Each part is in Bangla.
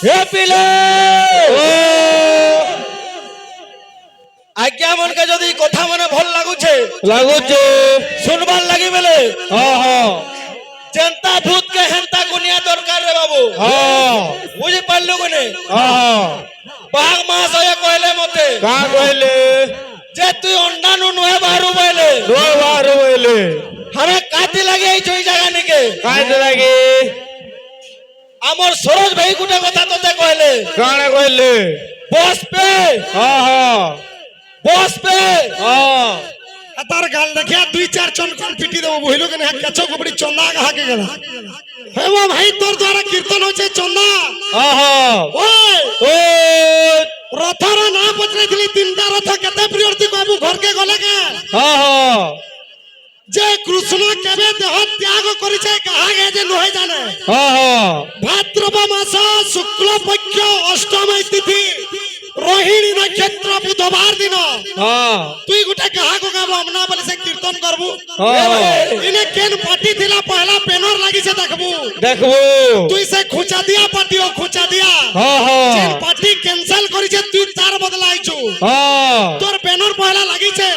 हे पिले आज्ञा मन के जदी कथा मने भल लागुछे सुनबार लागि बेले जनता भूत के हेंता गुनिया दरकार रे बाबू बुझी पारलु कोने बाघ मास होय कहले मते का कहले जे तू अंडा नु नहे बाहरु बोले हमें काती लागे এই জয় জায়গা নিকে কাতে লাগে আমার সরোজ ভাই গুটা কথা তোতে কইলে কানে কইলে বস पे बस पे तार गाल देखिया दुई चार चनकन पिटी देबो बहिलो के कचो कोबड़ी चंदा कहा के गेला हे वो भाई तोर द्वारा कीर्तन होचे चंदा ओए रथर ना पचले दिली तीनटा रथ केते प्रियर्ती बाबू घर के गले के जे कृष्ण केबे देह त्याग करिছে कहा गे जे नहे जाने भाद्रव मास शुक्ल पक्ष अष्टमी तिथि रोहिणी नक्षत्र बुधवार दिन तुई गुटे कहा को गाबो हमना बोले से कीर्तन करबू इने केन पार्टी थिला पहला पेनर लागि से देखबू तुई से खुचा दिया पार्टी ओ खुचा दिया जे पार्टी कैंसिल करि छे तुई तार बदला आइछु तोर पेनर पहला लागि छे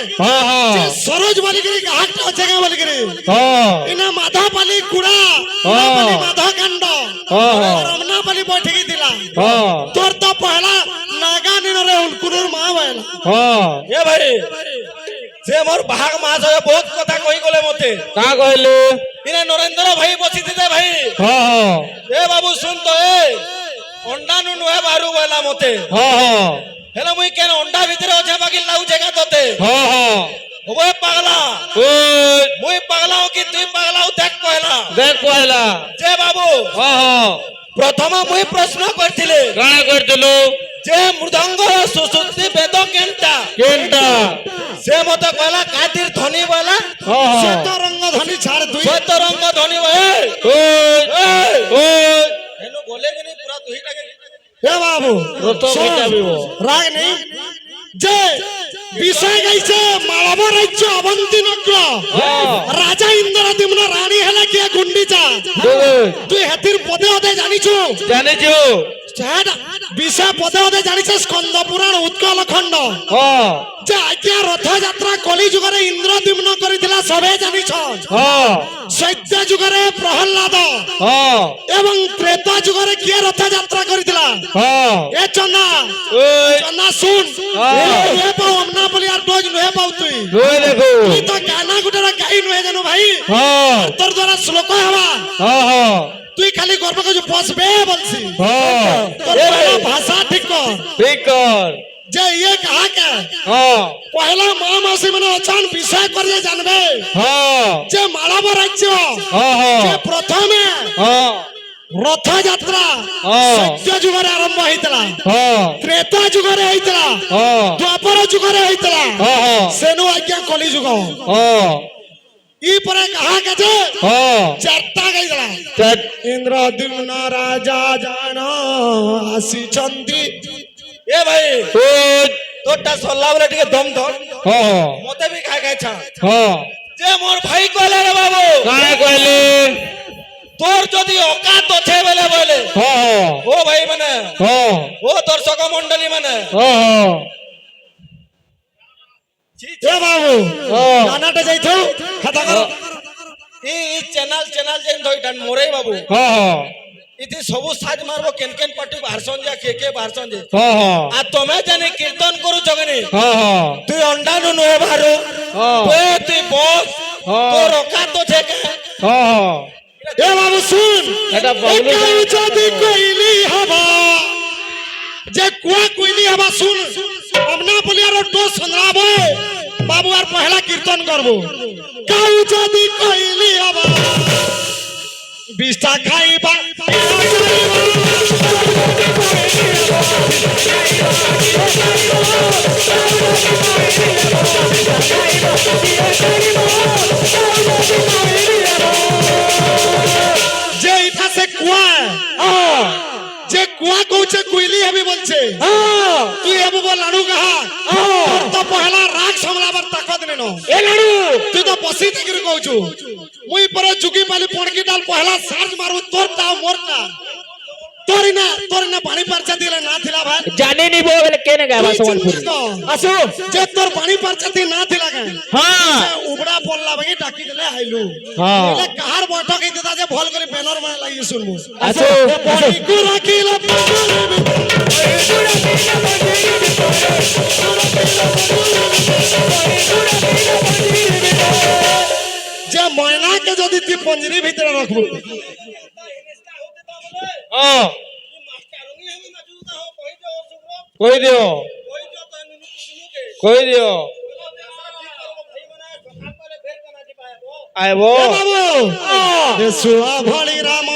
जे सरोज वाली करी कहा अच्छे का बोली करी इने माधव पाली कुड़ा माधव कांड रमना पाली बैठ गई दिला तोर तो पहला ए भाई से मोर भाग मास होय बहुत कथा कहि गले मते का कहले इने नरेंद्र भाई बसी दिते भाई ए बाबू सुन तो ए अंडा नु नहे बारू वाला मते हेला मुई केन अंडा भीतर होछे बाकी लाउ जगह तोते ओए पागला मुई पागला हो कि तुई पागला हो देख कहला जे बाबू प्रथम मुई प्रश्न करथिले काना करथिलो जे मृदंग सुसुति वेद केनटा से मते कहला कातिर ध्वनि वाला श्वेत रंग ध्वनि छाड़ दुई श्वेत रंग ध्वनि ए हेनो बोले कि नहीं पूरा तुही टाके हे बाबू राग नहीं जे विषय गाइছে मालव राज्य अवंती नगर राजा इंद्रद्युम्न रानी हला के गुंडीचा तू हेतिर पदे होते जानिछु छाड़ विषय पदे होते जानिछ स्कंद पुराण उत्कल खंड जे आज्ञा रथ यात्रा कली जुग रे इंद्रद्युम्न करिथिला सबे जानिछ सत्य जुग रे प्रहलाद एवं त्रेता जुग रे के रथ यात्रा करिथिला ए चन्ना सुन ए पाऊ हमना बोली यार डोज नहे पाऊ तुई देखो तू तो गाना गुटरा गाई नहे जानो भाई तोर द्वारा श्लोक हवा तुई खाली गर्व को जो बसबे बोलसी तोर भाषा ठीक कर जे ये कहा के पहला मां मासी मने अचान विषय कर जे जानबे जे मालव राज्य जे प्रथमे रथ यात्रा सत्य जुग रे आरंभ होइतला त्रेता जुग रे होइतला द्वापर जुग रे होइतला सेनु आज्ञा कली जुग ई परे कहा के जे चारटा गइला इंद्रद्युम्न राजा जाना आसी चंदी ए भाई तोटा सल्ला बोले टिके दम धर मते भी खा छा जे मोर भाई कहले रे बाबू काहे कहले तोर जदी औकात আছে बोले ओ भाई माने ओ दर्शक मंडली माने ए बाबू गानाटा जाइथौ खाता कर ई चैनल जेन धइटान मोरे बाबू इति सबु साज मारबो केन पार्टी बारसन जा के बारसन जे आ तमे जाने कीर्तन करू जगने तू अंडा नु नहे बारू तू बस तोर औकात আছে के ए बाबू सुन एटा बाबू जदी कोइली हवा जे कुआ कोइली हवा सुन हमना बोलियारो डो संग्राबे बाबू यार पहला कीर्तन करबो काउ जदी कोइली हवा बिस्ता खाइबा जे इथा से कुआ जे कुआ कहছে कोइली हबी बोलছে তুই এবো বল লাড়ু কাহা তোর তো পহলা রাগ সামলাবার তাকত নেনো এ লাড়ু তুই তো বসি দেখির কইছু মুই পরে চুকি পালি পড়কি ডাল পহলা সার্জ মারু তোর তা মোরটা তোর না পানি পারচা দিলে না থিলা ভাই জানি নিব বলে কেনে গাবা সম্বলপুর আসো যে তোর পানি পারচা দি না থিলা কে হ্যাঁ উবড়া পড়লা ভাই ডাকি দিলে আইলু হ্যাঁ বলে কাহার বৈঠক হইতে তা যে ভাল করে ব্যানার মানে লাগি শুনবো আসো পানি কো রাখিলা যে ময়না কে যদি তুই পঞ্জরি ভিতরে রাখবো হ্যাঁ কই দিও কই দিও আইবো এ বাবু এ সুয়া ভলি রাম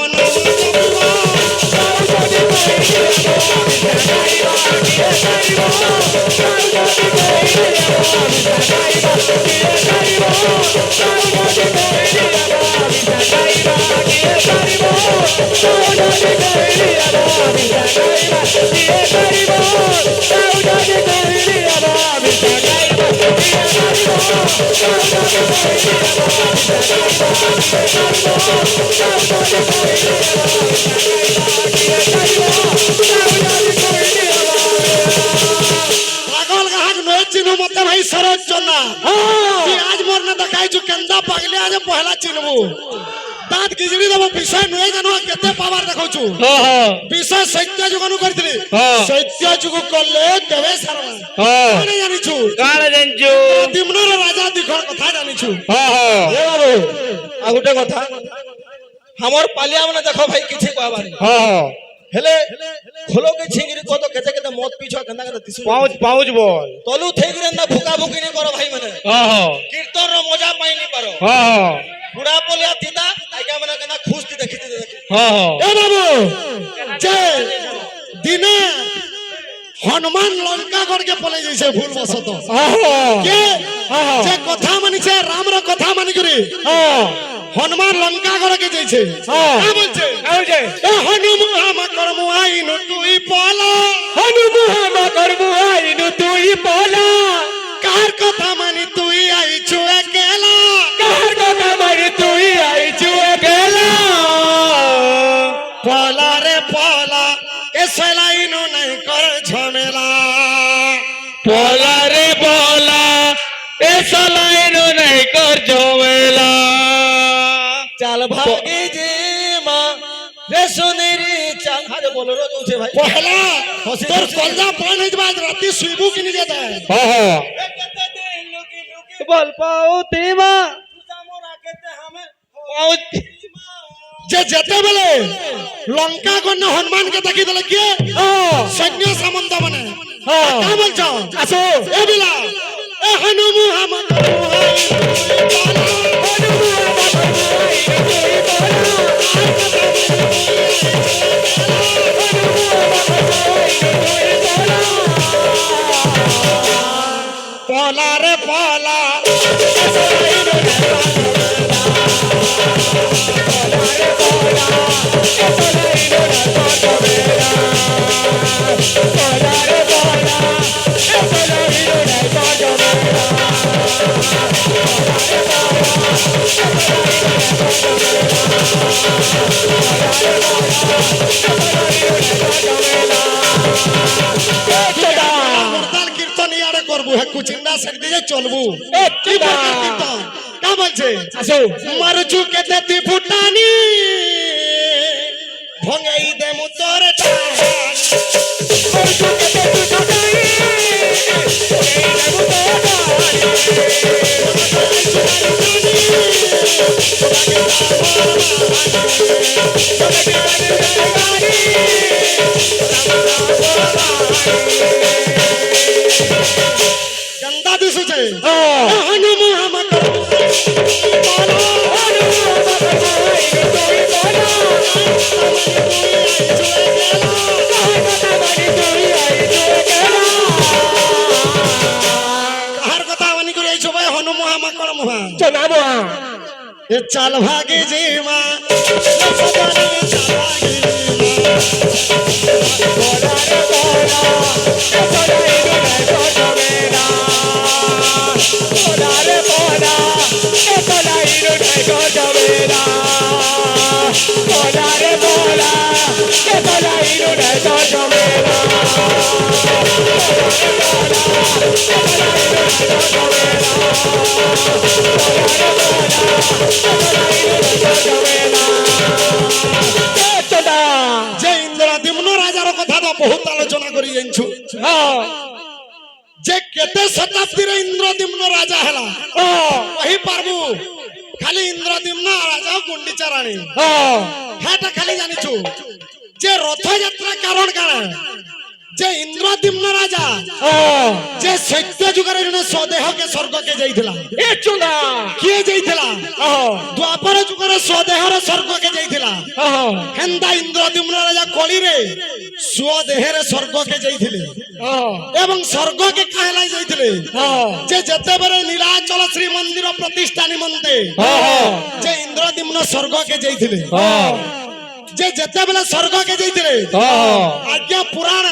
পাগল গাহক নয় চিনু মতে ভাই সরোজ চন্না তুই আজ মোর না দেখাইছু কেন্দা পাগলে আজ পহলা চিনবু দাঁত গিজড়ি দেব বিষয় নয় জানো কেতে পাওয়ার দেখাউছু হ্যাঁ হ্যাঁ বিষয় সত্য যুগনু করছিলি হ্যাঁ। সত্য যুগ করলে কেবে সারবা হ্যাঁ মানে জানিছু কালে জানছো দিমনর রাজা দিখর কথা জানিছু হ্যাঁ হ্যাঁ এ বাবু আর গোটে কথা আমার পালিয়া মানে দেখো ভাই কিছু কহবানি হ্যাঁ হেলে খোলোকে ছিঙ্গিরি কত কেতে কেতে মত পিছ কেন্দা কেতে তিসু পাউচ পাউচ বল তলু থেগিরে না ভুকা ভুকি নি করো ভাই মানে হ্যাঁ হ্যাঁ কীর্তন র মজা পাই নি পারো হ্যাঁ বুড়া পলিয়া তিতা আইকা মানে কেনা খুশতি দেখিতে দেখি হ্যাঁ হ্যাঁ এ বাবু যে দিনে হনুমান লঙ্কা গড়কে পলে যাইছে ভুল বশত কে যে কথা মানিছে রামর কথা মানি করি হনুমান লঙ্কা গড়কে যাইছে কা বলছে এ হনুমান আমা করমু আইনু তুই পলা তুই বলা কার কথা মানি তুই আইছু একেলা কার কথা মারি তুই আইছু গেলা পলা রে পলা এ সেলাইনু নাই কর ঝমেলা বলা রে বলা এ সলাইনো নাই কর ঝমেলা চাল ভাগে যে মা রে সোনেরি চাল হারে বলো রোজ উঠে ভাই পহলা তোর কলজা প্রাণ হইবা রাতি শুইবু কিনি যেতে হ্যাঁ হ্যাঁ বল পাও তেমা সুসামরা কেতে হামে পাউচ যে যেতেবেলে লঙ্কা গণ্য হনুমানকে দেখি দিলে কি সৈন্য সামন্ত মানে কা বলছ আসো এ বিলা এ হনুমু আমা পলা রে পলা হরতাল কীর্তন ইয়ারে করবু হে কুচিন্ডা সেক দিয়ে চলবু কি প্রকার কীর্তন কা বলছে আসো মারুচু কেতে তি ফুটানি ভঙ্গাই দে মু তোর গন্দা দিশুছে হনুমু আমা কাহার কথা মানি করে আইছো ভাই হনুমু আমা কর মুহা চনাবো এ চাল ভাগে যে মা Bola, যে ইন্দ্রদ্যুম্ন রাজার কথা তো বহুত আলোচনা করি জানছু যে কেতে শতাব্দীর ইন্দ্রদ্যুম্ন রাজা হেলা কহি পারবু খালি ইন্দ্রদ্যুম্ন রাজা গুন্ডিচা রানী হেটা খালি জানিছু যে রথযাত্রা কারণ কারণ যে ইন্দ্রদ্যুম্ন রাজা যে সত্য যুগরে জনে স্বদেহকে স্বর্গকে যাইছিলা কিয়ে যাইছিলা দ্বাপর যুগরে স্বদেহর স্বর্গকে যাইছিলা হেন্দা ইন্দ্রদ্যুম্ন রাজা কলিরে স্বদেহেরে স্বর্গকে যাইছিলে এবং স্বর্গকে কাহেলাই যাইছিলে যে যেতেবেলে নীলাচল শ্রী মন্দির প্রতিষ্ঠা নিমন্তে যে ইন্দ্রদ্যুম্ন স্বর্গকে যাইছিলে যে যেতেবেলে স্বর্গকে যাইছিলে আজ্ঞা পুরাণ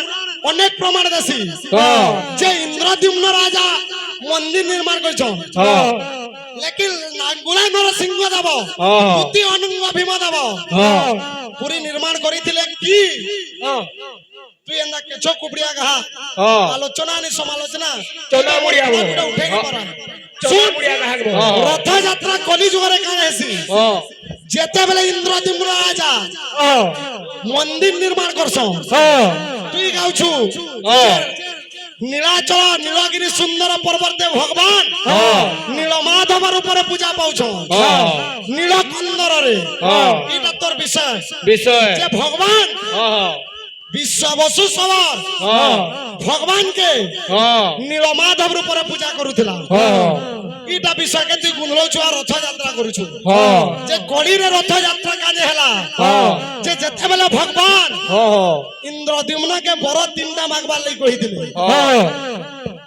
অনেক প্রমাণ দেছি যে ইন্দ্রদ্যুম্ন রাজা মন্দির নির্মাণ করেছেন লেকিন নাঙ্গুলা নরসিংহ দেব পুতি অনুঙ্গ ভীম দেব পুরী নির্মাণ করিଥିଲେ কি তুই এন্দা কেছো কুবড়িয়া গাহা আলোচনা নি সমালোচনা উঠেই পারা রথযাত্রা কলি যুগরে কানে হেসি যেতেবেলে ইন্দ্রদ্যুম্ন রাজা মন্দির নির্মাণ করছন তুই গাউছু নীলাচল নীলগিরি সুন্দর পর্বতে ভগবান নীলমাধবর উপরে পূজা পাউছ নীলকন্দরে এটা তোর বিষয় যে ভগবান বিশ্ববসু সবার ভগবানকে নীলমাধব উপরে পূজা করুଥିଲା এটা বিষয়কে তুই গুনলছু আর রথযাত্রা করুছু যে কলিরে রথযাত্রা কাজে হেলা যে যেতেবেলে ভগবান ইন্দ্রদ্যুম্নকে বড় তিনটা মাগবার লাগি কহিଥିଲେ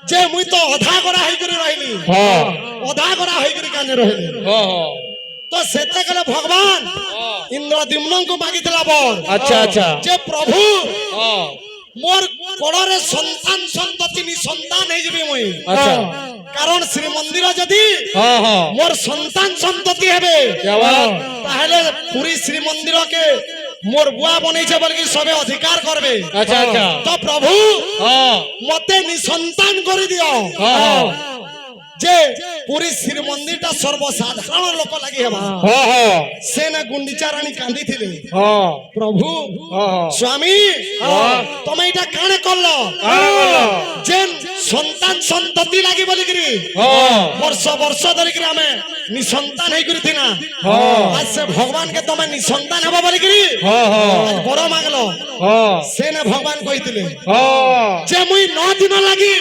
যে মুই তো অধা করা হইকরি রহিলি অধা করা হইকরি কাজে রহিলি তো সেতে গেলে ভগবান ইন্দ্রদ্যুম্নଙ୍କୁ মাগিଥିଲା বর আচ্ছা আচ্ছা যে প্রভু মোর কোড়রে সন্তান সন্ততি নি সন্তান হই যাবি মুই আচ্ছা কারণ শ্রীমন্দির যদি মোর সন্তান সন্ততি হবে তাহলে পুরী শ্রীমন্দিরকে মোর বুয়া বনাইছে বলকি সবে অধিকার করবে আচ্ছা আচ্ছা তো প্রভু মতে নিসন্তান করে দিও যে পুরী শ্রীমন্দিরটা সর্বসাধারণ লোক লাগি হেবা সে না গুন্ডিচা রানী কান্দিছিলে প্রভু স্বামী তুমি এটা কানে করল যে সন্তান সন্ততি লাগি বলিকি বর্ষ বর্ষ ধরিকি আমি নিসন্তান হইকরি থিনা আজ সে ভগবানকে তুমি নিসন্তান হব বলিকি বড় মাগল সে না ভগবান কইছিলে যে মুই 9 দিন লাগি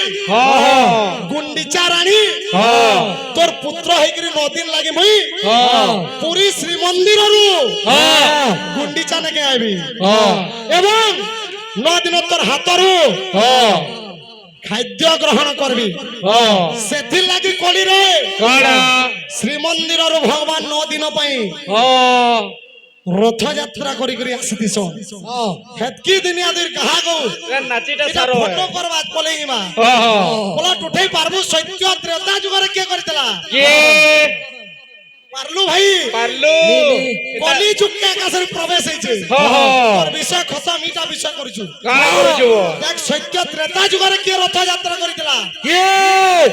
গুন্ডিচা রানী তোর পুত্র হইকরি 9 দিন লাগি মুই পুরী শ্রীমন্দিররু গুন্ডিচা নাকে আইবি এবং 9 দিন তোর হাতরু খাদ্য গ্রহণ করবি সেথির লাগি কলি রে শ্রীমন্দিররু ভগবান 9 দিন পাই রথযাত্রা করি করি আসিতিস হেতকি দুনিয়াদের কাহা গো নাচিটা এটা সারো ফটো করবাত পলেইমা বলা টুটেই পারবু সত্য ত্রেতা যুগরে কে করিতলা কে পারলু ভাই পারলু কলি যুগকে আকাশের প্রবেশ হইছে তোর বিষয় খতম ইটা বিষয় করিছু কাজ করছো দেখ সত্য ত্রেতা যুগরে কে রথযাত্রা করিতলা কে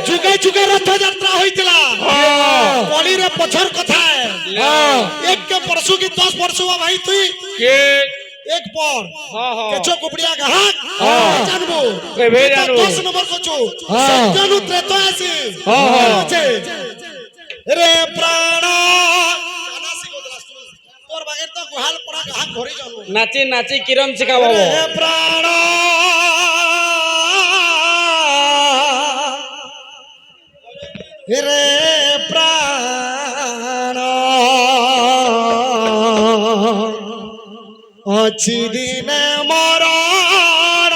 যুগে যুগে রথযাত্রা হইতলা কলিরে পছর কথা এক কে পরশু কি 10 বর্ষ ভাই তুই কে এক পর কেছো কুপড়িয়া গাহাক জানবো এবে জানো 10 নম্বর কচু সত্যনু ত্রেতা আছে আছে রে প্রাণ তোর বাগের তো গুহাল পড়া গাহাক ধরি জানো নাচি নাচি কিরণ শিখাবো রে প্রাণ রে প্রাণ অছি দিনে মরণ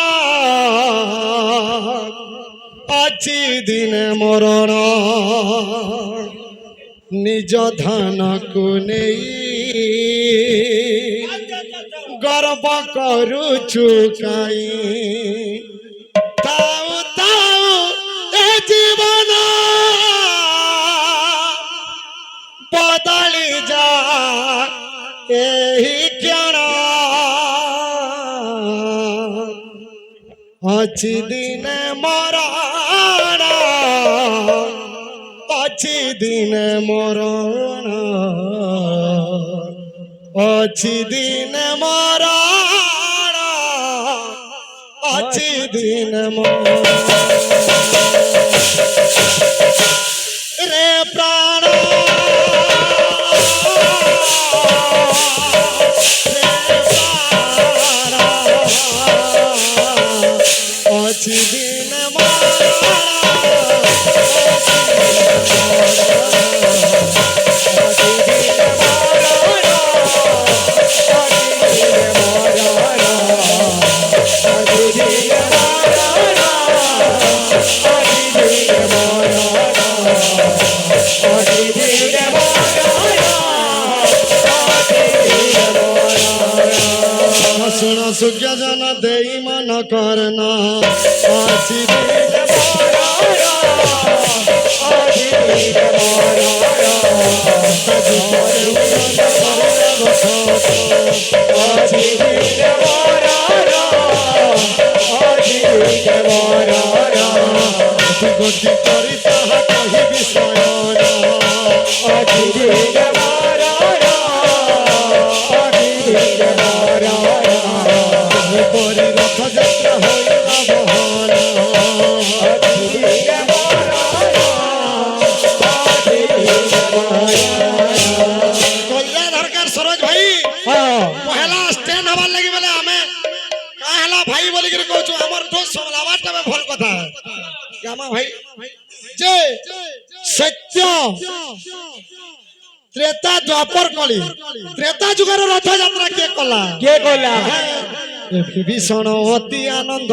অছি দিনে মরণ নিজ ধানকু নেই গর্ব করুছু কাই তাও তাও এ জীবন বদলি যা এই ক্ষণ ଅଛି ଦିନେ ମରଣ ଅଛି ଦିନେ ମରଣ ଅଛି ଦିନେ ମରଣ ଅଛି ଦିନେ ମରଣ রে প্রাণ অছি দিন শুণ সুজ্ঞ জন দেই মন করন অছি গতি করি তাহা কহিবি শয়ন পরি রথযাত্রা হইলা বহন কল্যাণ দরকার সরোজ ভাই পহেলা স্ট্যান্ড হবার লাগি বলে আমি কা হেলা ভাই বলি করে কହୁଛୁ আমার তো সমলাবারটা ভাল কথা গামা ভাই যে সত্য ত্রেতা দ্বাপর কলি ত্রেতা যুগের রথযাত্রা কে কলা বিভীষণ অতি আনন্দ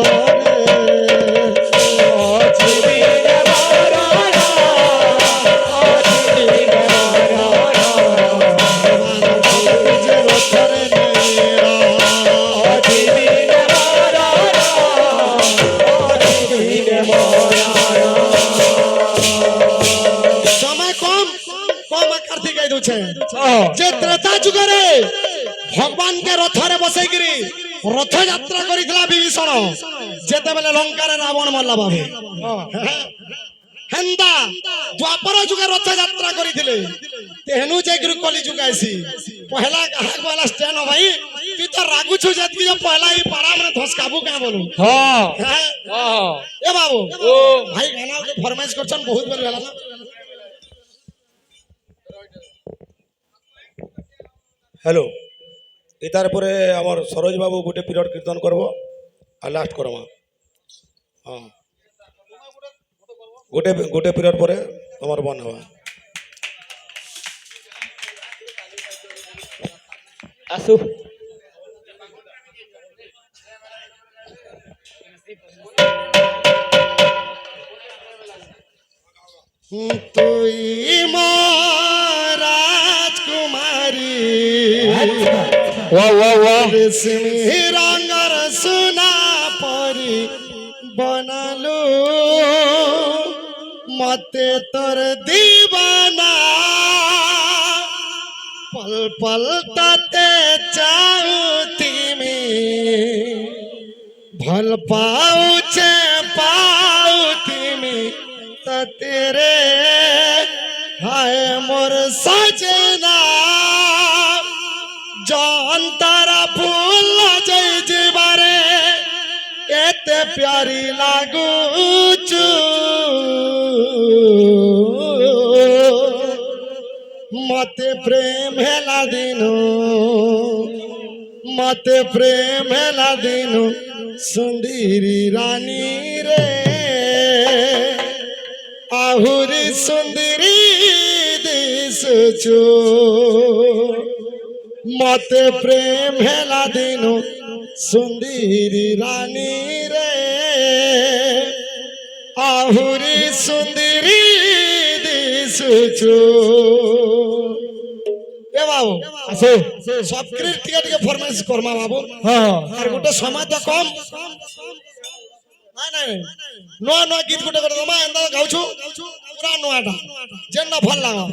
সময় কম কম কার্তিক গাই দউছে যে ত্রেতা যুগরে ভগবান কে রথরে বসাইকিরি রথযাত্রা করিছিলা বিভীষণ যেতেবেলে লঙ্কারে রাবণ মারলা বাবে হেন্দা দ্বাপর যুগে রথযাত্রা করিছিলে তেহনু যাইকিরি কলি যুগ আইছি পহেলা কাহাক পহেলা স্ট্যান্ড ভাই তুই তো রাগুছু যেতকি যে পহেলা এই পাড়া মানে ধসকাবু কা বলু এ বাবু ভাই গানা ফরমাইশ করছন বহুত বের গেল না হ্যালো এটার পরে আমার সরোজ বাবু গোটে পিরিয়ড কীর্তন করব আর লাস্ট করমা হ্যাঁ গোটে গোটে পিরিয়ড পরে তোমার বন হওয়া আসু তুই রাজকুমারী রেশমি রঙর সোনা পরি বনালু মতে তোর দিবানা পল পল তাতে চাউতিমি ভাল পাউছে পাউতিমি तेरे हाय मोर सजना जान तारा फूल जय जीवारे एते प्यारी लागू चू मते प्रेम हेला दिनु मते प्रेम हेला दिनु सुंदरी रानी रे आहुरी सुंदरी दिसुचु मते प्रेम हेला दिनु सुंदरी रानी रे आहुरी सुंदरी दिसुचु ए बाबू আছে সব টিকে টিকে ফরমাইশ করমা বাবু হ্যাঁ আর গোটে সময় তো কম নাই নাই নয়া নয়া গীত গোটে করে দমা এন্দা গাউছু পুরা নয়াটা যেনটা ভাল লাগা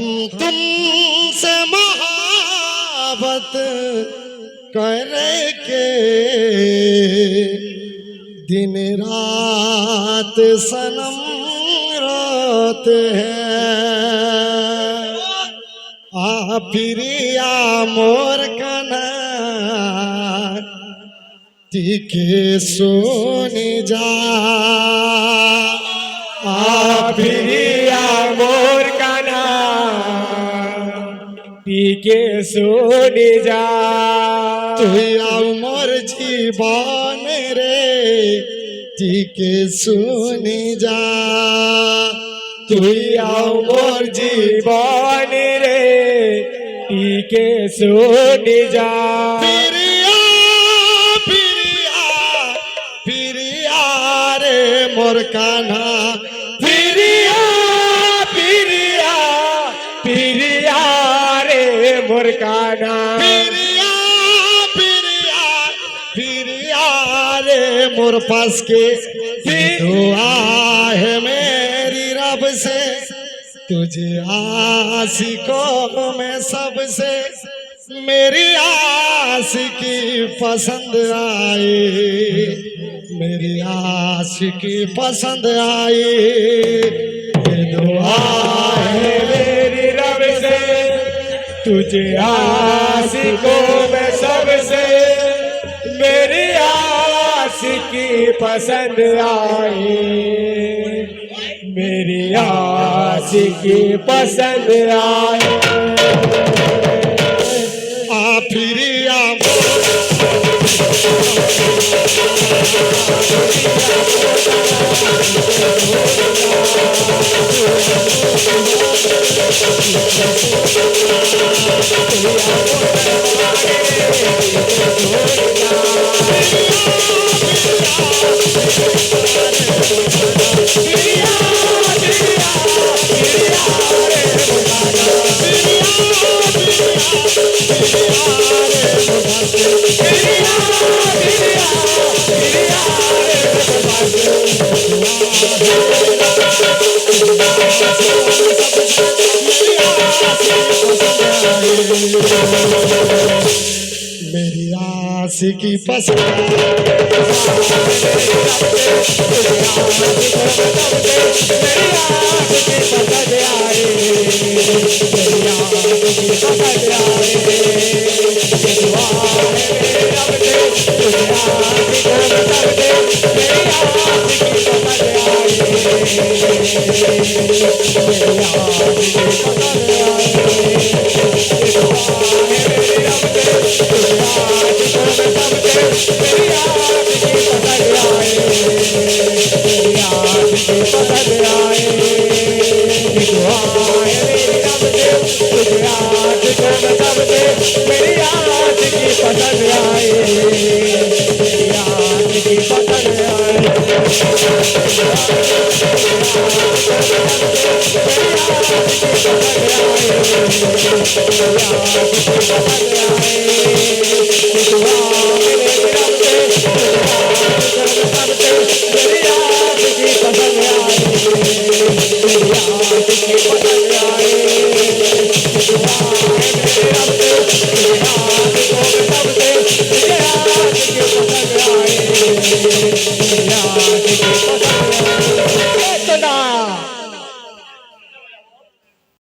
हम तुमसे मोहब्बत करके दिन रात सनम रोते हैं प्रिया मोर कना टीके सोनी जा प्रिया मोर काना टीके सोनी जा তুই আমার জীবন রে টিকে শুনি যা তুই আমার জীবন রে টিকে সোনি যা প্রিয়া প্রিয়া প্রিয়া রে মোর কানা প্রিয়া প্রিয়া প্রিয়া রে মোর কানা प्रिया प्रिया प्रिया रे मोर पास के दुआ है मेरी रब से तुझे आशिकों में सबसे मेरी आशिकी पसंद आई मेरी आशिकी पसंद आई ये दुआ है मेरी रब से तुझे आशिकों में सबसे मेरी आशिकी पसंद आई मेरी आशिकी पसंद आई प्रिया मेरी आशिकी पसंद मेरी